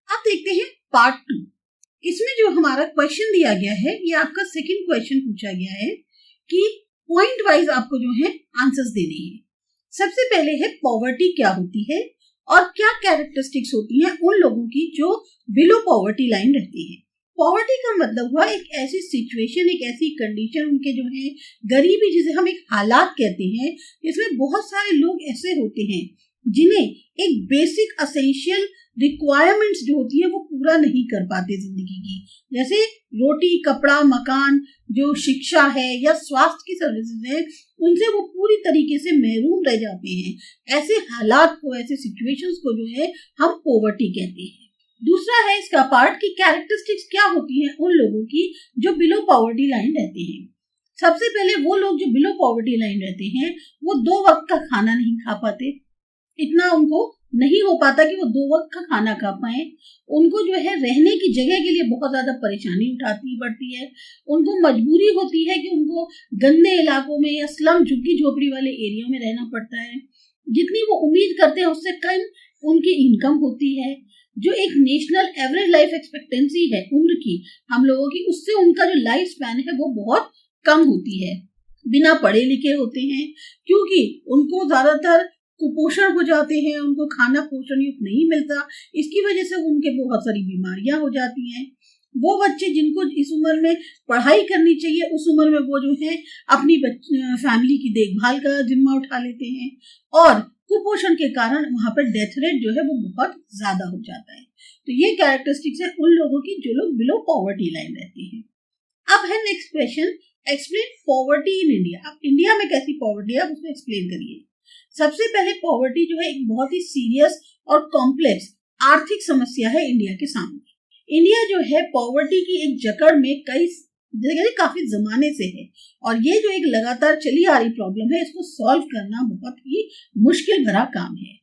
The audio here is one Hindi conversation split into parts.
अब देखते हैं पार्ट 2। इसमें जो हमारा क्वेश्चन दिया गया है, ये आपका सेकंड क्वेश्चन पूछा गया है कि पॉइंट वाइज आपको जो है आंसर्स देने हैं। सबसे पहले है पॉवर्टी क्या होती है और क्या कैरेक्टरिस्टिक्स होती हैं उन लोगों की जो बिलो पॉवर्टी लाइन रहती है। पॉवर्टी का मतलब हुआ एक ऐसी सिचुएशन, एक ऐसी कंडीशन, उनके जो है गरीबी, जिसे हम एक हालात कहते हैं, जिसमें बहुत सारे लोग ऐसे होते हैं जिन्हें एक बेसिक असेंशियल रिक्वायरमेंट्स जो होती है वो पूरा नहीं कर पाते जिंदगी की, जैसे रोटी, कपड़ा, मकान, जो शिक्षा है या स्वास्थ्य की सर्विसेज है, उनसे वो पूरी तरीके से महरूम रह जाते हैं। ऐसे हालात को, ऐसे सिचुएशंस को जो है हम पॉवर्टी कहते हैं। दूसरा है इसका पार्ट कि कैरेक्टरिस्टिक्स क्या होती हैं उन लोगों की जो बिलो पॉवर्टी लाइन रहते हैं। सबसे पहले वो लोग जो बिलो पॉवर्टी लाइन रहते हैं वो 2 वक्त का खाना नहीं खा पाते, इतना उनको नहीं हो पाता कि वो 2 वक्त का खाना खा पाए। उनको जो है रहने की जगह के लिए बहुत ज्यादा परेशानी उठानी पड़ती है। उनको मजबूरी होती है कि उनको गंदे इलाकों में या स्लम, झुग्गी झोपड़ी वाले एरिया में रहना पड़ता है। जितनी वो उम्मीद करते हैं उससे कम उनकी इनकम होती है। जो एक नेशनल एवरेज लाइफ एक्सपेक्टेंसी है उम्र की हम लोगों की, उससे उनका जो लाइफ स्पैन है वो बहुत कम होती है। बिना पढ़े लिखे होते हैं क्योंकि उनको ज्यादातर कुपोषण हो जाते हैं, उनको खाना पोषण युक्त नहीं मिलता, इसकी वजह से उनके बहुत सारी बीमारियां हो जाती हैं। वो बच्चे जिनको इस उम्र में पढ़ाई करनी चाहिए, उस उम्र में वो जो है अपनी फैमिली की देखभाल का जिम्मा उठा लेते हैं और कुपोषण के कारण वहां पर डेथ रेट जो है वो बहुत ज्यादा हो जाता है। तो ये कैरेक्टरिस्टिक्स है उन लोगों की जो लोग बिलो पॉवर्टी लाइन रहते हैं। अब है next question, explain poverty in India. अब इंडिया में कैसी पॉवर्टी है आप उसको एक्सप्लेन करिए। सबसे पहले पॉवर्टी जो है एक बहुत ही सीरियस और कॉम्प्लेक्स आर्थिक समस्या है इंडिया के सामने। इंडिया जो है पॉवर्टी की एक जकड़ में काफी जमाने से है और ये जो एक लगातार चली आ रही प्रॉब्लम है, इसको सॉल्व करना बहुत ही मुश्किल भरा काम है।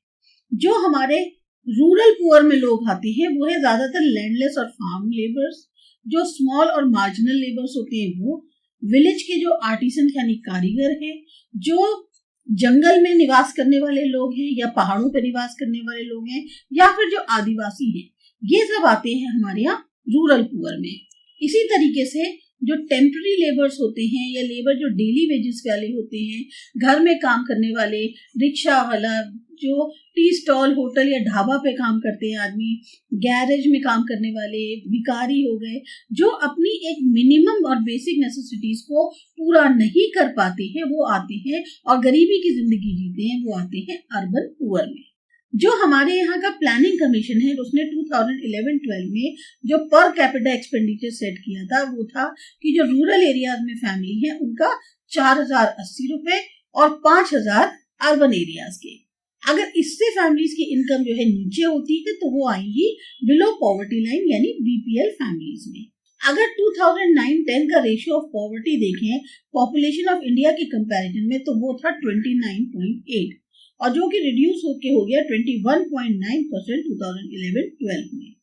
जो हमारे रूरल पुअर में लोग आते हैं वो है ज्यादातर लैंडलेस और फार्म लेबर्स। जो स्मॉल और मार्जिनल लेबर्स होते हैं वो विलेज के जो आर्टिसन यानी कारीगर हैं, जो जंगल में निवास करने वाले लोग हैं या पहाड़ों पर निवास करने वाले लोग हैं, या फिर जो आदिवासी हैं, ये सब आते हैं हमारे यहाँ रूरल पुअर में। इसी तरीके से जो टेम्पररी लेबर्स होते हैं या लेबर जो डेली वेजेस वाले होते हैं, घर में काम करने वाले, रिक्शा वाला, जो टी स्टॉल, होटल या ढाबा पे काम करते हैं आदमी, गैरेज में काम करने वाले, भिखारी हो गए, जो अपनी एक मिनिमम और बेसिक नेसेसिटीज को पूरा नहीं कर पाते हैं, वो आते हैं और गरीबी की जिंदगी जीते हैं, वो आते हैं अर्बन पुअर में। जो हमारे यहाँ का प्लानिंग कमीशन है उसने 2011-12 में जो पर कैपिटा एक्सपेंडिचर सेट किया था वो था कि जो रूरल एरियाज में फैमिली है उनका 4080 रुपए और 5000 अर्बन एरियाज के। अगर इससे फैमिलीज की इनकम जो है नीचे होती है तो वो आएंगी बिलो पॉवर्टी लाइन यानी बीपीएल फैमिलीज में। अगर 2009-10 का रेशियो ऑफ पॉवर्टी देखें पॉपुलेशन ऑफ इंडिया के कंपैरिजन में तो वो था 29.8 और जो कि रिड्यूस होके हो गया 21.9% 2011-12 में।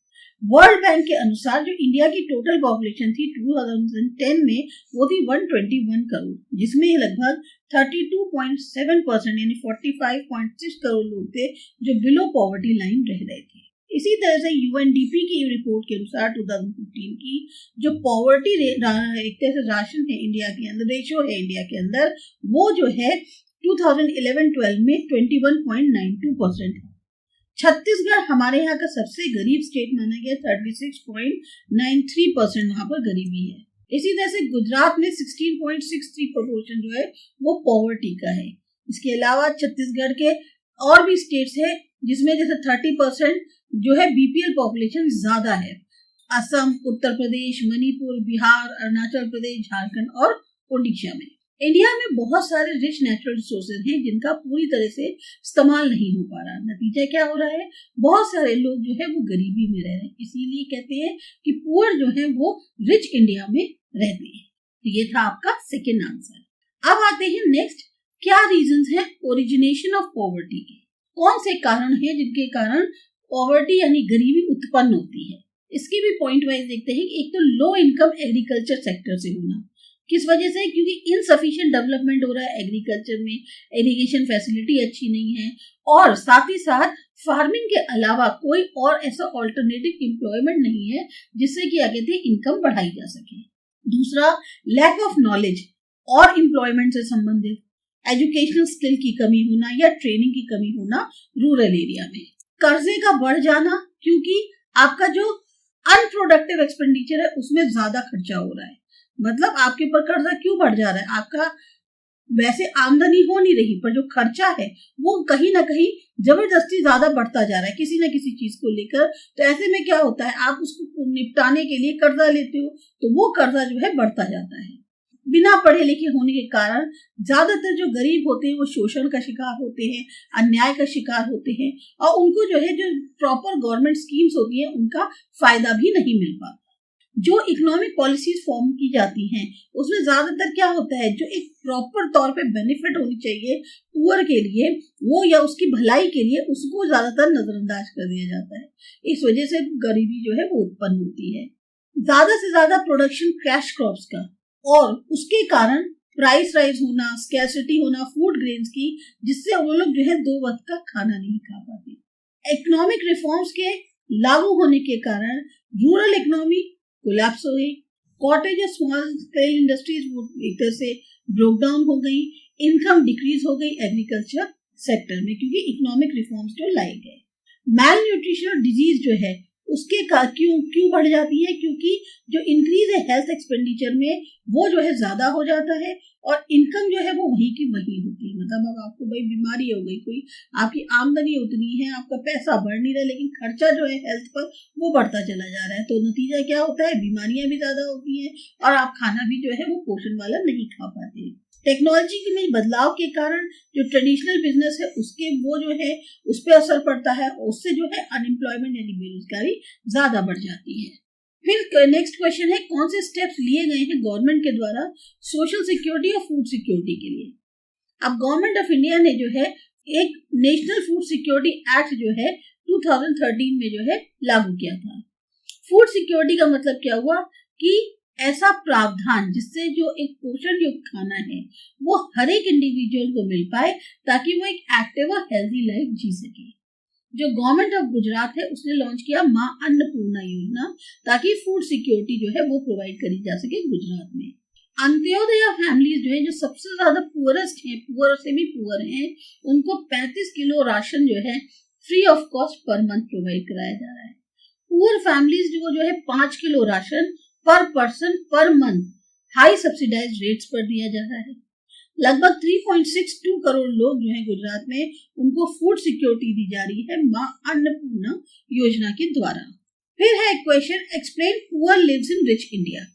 वर्ल्ड बैंक के अनुसार जो इंडिया की टोटल पॉपुलेशन थी 2010 में वो थी 121 करोड़, जिसमें लगभग 32.7% यानी 45.6 करोड़ लोग थे जो बिलो पॉवर्टी लाइन रह रहे थे। इसी तरह से यूएनडीपी की रिपोर्ट के अनुसार 2015 की जो पॉवर्टी एक तरह से राशन है इंडिया के अंदर, रेशियो है इंडिया के अंदर, वो जो है 2011-12 में 21.92% है। छत्तीसगढ़ हमारे यहाँ का सबसे गरीब स्टेट माना गया, 36.93% वहां पर गरीबी है। इसी तरह से गुजरात में 16.63% जो है वो पॉवर्टी का है। इसके अलावा छत्तीसगढ़ के और भी स्टेट्स है जिसमें जैसे 30% जो है बीपीएल पॉपुलेशन ज्यादा है। असम, उत्तर प्रदेश, मणिपुर, बिहार, अरुणाचल प्रदेश, झारखंड और ओडिशा में। इंडिया में बहुत सारे रिच नेचुरल रिसोर्सेज हैं जिनका पूरी तरह से इस्तेमाल नहीं हो पा रहा। नतीजा क्या हो रहा है, बहुत सारे लोग जो है वो गरीबी में रह रहे हैं। इसीलिए कहते हैं कि पुअर जो है वो रिच इंडिया में रहते हैं। तो ये था आपका सेकेंड आंसर। अब आते हैं नेक्स्ट, क्या रीजंस हैं ओरिजिनेशन ऑफ पॉवर्टी के। कौन से कारण हैं जिनके कारण पॉवर्टी यानी गरीबी उत्पन्न होती है। इसके भी पॉइंट वाइज देखते हैं कि एक तो लो इनकम एग्रीकल्चर सेक्टर से होना, किस वजह से? क्योंकि इनसफिशिएंट डेवलपमेंट हो रहा है एग्रीकल्चर में, इरिगेशन फैसिलिटी अच्छी नहीं है, और साथ ही साथ फार्मिंग के अलावा कोई और ऐसा ऑल्टरनेटिव एम्प्लॉयमेंट नहीं है जिससे कि आगे से इनकम बढ़ाई जा सके। दूसरा, लैक ऑफ नॉलेज और एम्प्लॉयमेंट से संबंधित एजुकेशनल स्किल की कमी होना या ट्रेनिंग की कमी होना रूरल एरिया में। कर्जे का बढ़ जाना, क्योंकि आपका जो अनप्रोडक्टिव एक्सपेंडिचर है उसमें ज्यादा खर्चा हो रहा है। मतलब आपके ऊपर कर्जा क्यों बढ़ जा रहा है? आपका वैसे आमदनी हो नहीं रही, पर जो खर्चा है वो कहीं ना कहीं जबरदस्ती ज्यादा बढ़ता जा रहा है किसी ना किसी चीज को लेकर। तो ऐसे में क्या होता है, आप उसको निपटाने के लिए कर्जा लेते हो, तो वो कर्जा जो है बढ़ता जाता है। बिना पढ़े लिखे होने के कारण ज्यादातर जो गरीब होते हैं वो शोषण का शिकार होते हैं, अन्याय का शिकार होते हैं, और उनको जो है जो प्रॉपर गवर्नमेंट स्कीम्स होती है उनका फायदा भी नहीं मिल पाता। जो इकोनॉमिक पॉलिसीज फॉर्म की जाती हैं उसमें ज्यादातर क्या होता है, जो एक प्रॉपर तौर पे बेनिफिट होनी चाहिए पुअर के लिए, वो या उसकी भलाई के लिए, उसको ज्यादातर नजरअंदाज कर दिया जाता है। इस वजह से गरीबी जो है वो उत्पन्न होती है। ज्यादा से ज्यादा प्रोडक्शन कैश क्रॉप्स का, और उसके कारण प्राइस राइज होना, स्कैर्सिटी होना फूड ग्रेन्स की, जिससे वो लोग जो है 2 वक्त का खाना नहीं खा पाते। इकोनॉमिक रिफॉर्म्स के लागू होने के कारण रूरल इकोनॉमी कोलैप्स हो गई, कॉटेज और स्मॉल स्केल इंडस्ट्रीज एक तरह से ब्रोक डाउन हो गई, इनकम डिक्रीज हो गई एग्रीकल्चर सेक्टर में, क्योंकि इकोनॉमिक रिफॉर्म्स जो लाए गए। मैल न्यूट्रिशन डिजीज जो है उसके क्यों बढ़ जाती है? क्योंकि जो इंक्रीज है हेल्थ एक्सपेंडिचर में वो जो है ज्यादा हो जाता है, और इनकम जो है वो वही की वही होती है। मतलब अब आपको भाई बीमारी हो गई कोई, आपकी आमदनी उतनी है, आपका पैसा बढ़ नहीं रहा, लेकिन खर्चा जो है हेल्थ पर वो बढ़ता चला जा रहा है, तो नतीजा क्या होता है, बीमारियां भी ज्यादा होती हैं और आप खाना भी जो है वो पोषण वाला नहीं खा पाते। टेक्नोलॉजी में बदलाव के कारण जो ट्रेडिशनल बिजनेस है उसके वो जो है उस पर असर पड़ता है, उससे जो है अनएम्प्लॉयमेंट यानी बेरोजगारी ज्यादा बढ़ जाती है। फिर नेक्स्ट क्वेश्चन है, कौन से स्टेप्स लिए गए हैं गवर्नमेंट के द्वारा सोशल सिक्योरिटी और फूड सिक्योरिटी के लिए? अब गवर्नमेंट ऑफ इंडिया ने जो है एक नेशनल फूड सिक्योरिटी एक्ट जो है 2013 में जो है लागू किया था। फूड सिक्योरिटी का मतलब क्या हुआ कि ऐसा प्रावधान जिससे जो एक पोषण युक्त खाना है वो हर एक इंडिविजुअल को मिल पाए, ताकि वो एक एक्टिव और हेल्दी लाइफ जी सके। जो गवर्नमेंट ऑफ गुजरात है उसने लॉन्च किया माँ अन्नपूर्णा योजना, ताकि फूड सिक्योरिटी जो है वो प्रोवाइड करी जा सके गुजरात में। अंत्योदय फैमिलीज जो है, जो सबसे ज्यादा पुअरेस्ट हैं, पुअर से भी पुअर हैं, उनको 35 किलो राशन जो है free of cost per month provide कराया जा रहा है। पुअर फैमिलीज जो है 5 kilo ration per person per month high subsidize rates पर दिया जा रहा है। लगभग 3.62 करोड़ लोग जो है गुजरात में, उनको फूड सिक्योरिटी दी जा रही है माँ अन्नपूर्णा योजना के द्वारा। फिर है question, explain poor lives in rich India.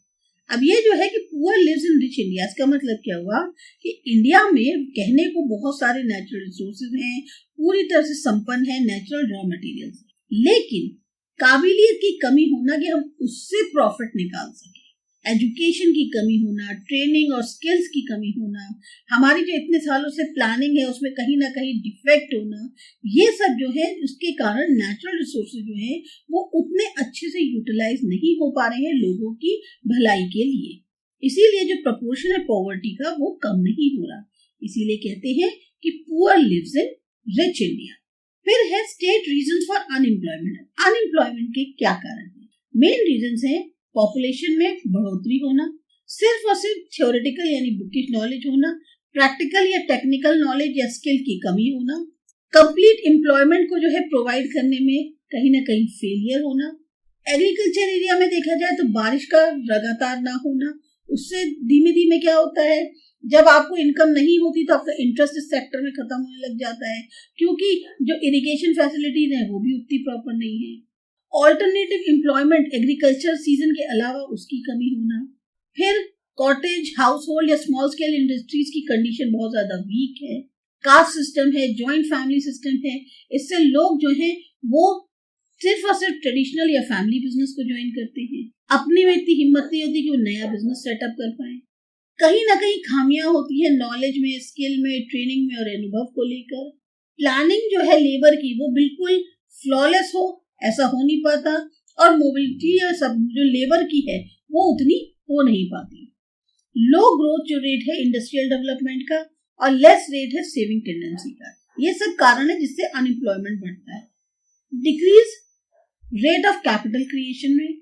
अब ये जो है कि poor lives in rich India, इसका मतलब क्या हुआ कि इंडिया में कहने को बहुत सारे नेचुरल रिसोर्सेज हैं, पूरी तरह से संपन्न है नेचुरल रॉ मटेरियल्स, लेकिन काबिलियत की कमी होना कि हम उससे प्रॉफिट निकाल सके, एजुकेशन की कमी होना, ट्रेनिंग और स्किल्स की कमी होना, हमारी जो इतने सालों से प्लानिंग है उसमें कहीं ना कहीं डिफेक्ट होना, ये सब जो है उसके कारण नेचुरल रिसोर्सेज जो है वो उतने अच्छे से यूटिलाइज नहीं हो पा रहे हैं लोगों की भलाई के लिए। इसीलिए जो प्रपोर्शन है पॉवर्टी का वो कम नहीं हो रहा। इसीलिए कहते हैं कि poor lives in rich India. फिर है state reasons for unemployment. Unemployment के क्या कारण है? मेन रीजंस है पॉपुलेशन में बढ़ोतरी होना, सिर्फ और सिर्फ थ्योरेटिकल यानी बुकिश नॉलेज होना, प्रैक्टिकल या टेक्निकल नॉलेज या स्किल की कमी होना, कंप्लीट एम्प्लॉयमेंट को जो है प्रोवाइड करने में कहीं ना कहीं फेलियर होना, एग्रीकल्चर एरिया में देखा जाए तो बारिश का लगातार ना होना, उससे धीमे धीमे क्या होता है, जब आपको इनकम नहीं होती तो आपका इंटरेस्ट इस सेक्टर में खत्म होने लग जाता है, क्योंकि जो इरिगेशन फैसिलिटीज है वो भी उतनी प्रॉपर नहीं है। ऑल्टरनेटिव एम्प्लॉयमेंट एग्रीकल्चर सीजन के अलावा उसकी कमी होना। फिर कॉटेज, हाउस होल्ड या स्मॉल स्केल इंडस्ट्रीज की कंडीशन बहुत ज्यादा वीक है। कास्ट सिस्टम है, ज्वाइंट फैमिली सिस्टम है, इससे लोग जो है वो सिर्फ और सिर्फ ट्रेडिशनल या फैमिली बिजनेस को ज्वाइन करते हैं। अपने में इतनी हिम्मत नहीं होती कि वो नया बिजनेस सेटअप कर पाए। कहीं ना कहीं खामियां होती है नॉलेज में, स्किल में, ट्रेनिंग में और अनुभव को लेकर। प्लानिंग जो है लेबर की वो बिल्कुल फ्लॉलेस हो ऐसा हो नहीं पाता, और मोबिलिटी या सब जो लेबर की है वो उतनी हो नहीं पाती। लो ग्रोथ जो रेट है इंडस्ट्रियल डेवलपमेंट का और लेस रेट है सेविंग टेंडेंसी का। ये सब कारण है जिससे अनएम्प्लॉयमेंट बढ़ता है। Decrease rate of capital creation में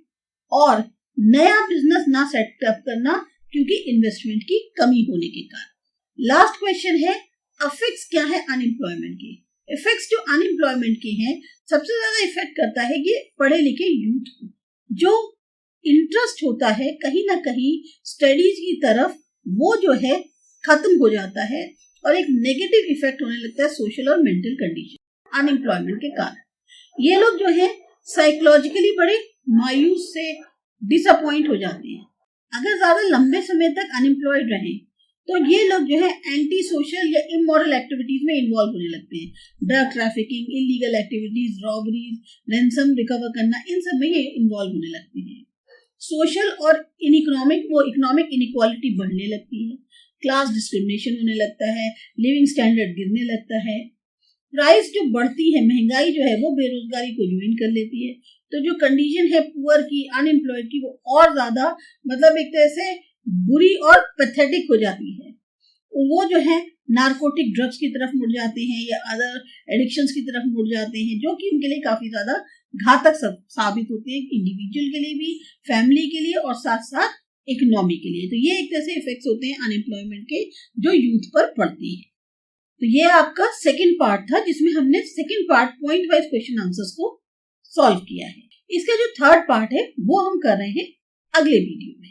और नया बिजनेस ना सेटअप करना क्योंकि इन्वेस्टमेंट की कमी होने के कारण। लास्ट क्वेश्चन है इफेक्ट्स क्या है अनएम्प्लॉयमेंट के। इफेक्ट्स जो अनएम्प्लॉयमेंट के हैं सबसे ज्यादा इफेक्ट करता है ये पढ़े लिखे यूथ को, जो इंटरेस्ट होता है कहीं ना कहीं स्टडीज की तरफ, वो जो है खत्म हो जाता है और एक नेगेटिव इफेक्ट होने लगता है सोशल और मेंटल कंडीशन अनएम्प्लॉयमेंट के कारण। ये लोग जो है साइकोलॉजिकली बड़े मायूस से डिसअपॉइंट हो जाते हैं। अगर ज्यादा लंबे समय तक अनएम्प्लॉयड रहे तो ये लोग जो है एंटी सोशल या इमोरल एक्टिविटीज में इन्वॉल्व होने लगते हैं। Drug trafficking, illegal activities, robberies, ransom recover करना, इन सब में ये इन्वॉल्व होने लगते हैं। सोशल और इकोनॉमिक इनइक्वालिटी बढ़ने लगती है, क्लास डिस्क्रिमिनेशन होने लगता है, लिविंग स्टैंडर्ड गिरने लगता है, प्राइस जो बढ़ती है, महंगाई जो है वो बेरोजगारी को ज्वाइन कर लेती है। तो जो कंडीशन है पुअर की, अनएम्प्लॉयड की, वो और ज्यादा मतलब एक तरह से बुरी और पैथेटिक हो जाती है। वो जो है नारकोटिक ड्रग्स की तरफ मुड़ जाते हैं या अदर एडिक्शंस की तरफ मुड़ जाते हैं, जो कि उनके लिए काफी ज्यादा घातक साबित होते हैं, इंडिविजुअल के लिए भी, फैमिली के लिए और साथ साथ इकोनॉमी के लिए। तो ये एक तरह से इफेक्ट्स होते हैं अनएम्प्लॉयमेंट के जो यूथ पर पड़ते हैं। तो ये आपका सेकंड पार्ट था जिसमें हमने second part point wise question answers को सॉल्व किया है। इसका जो थर्ड पार्ट है वो हम कर रहे हैं अगले वीडियो में।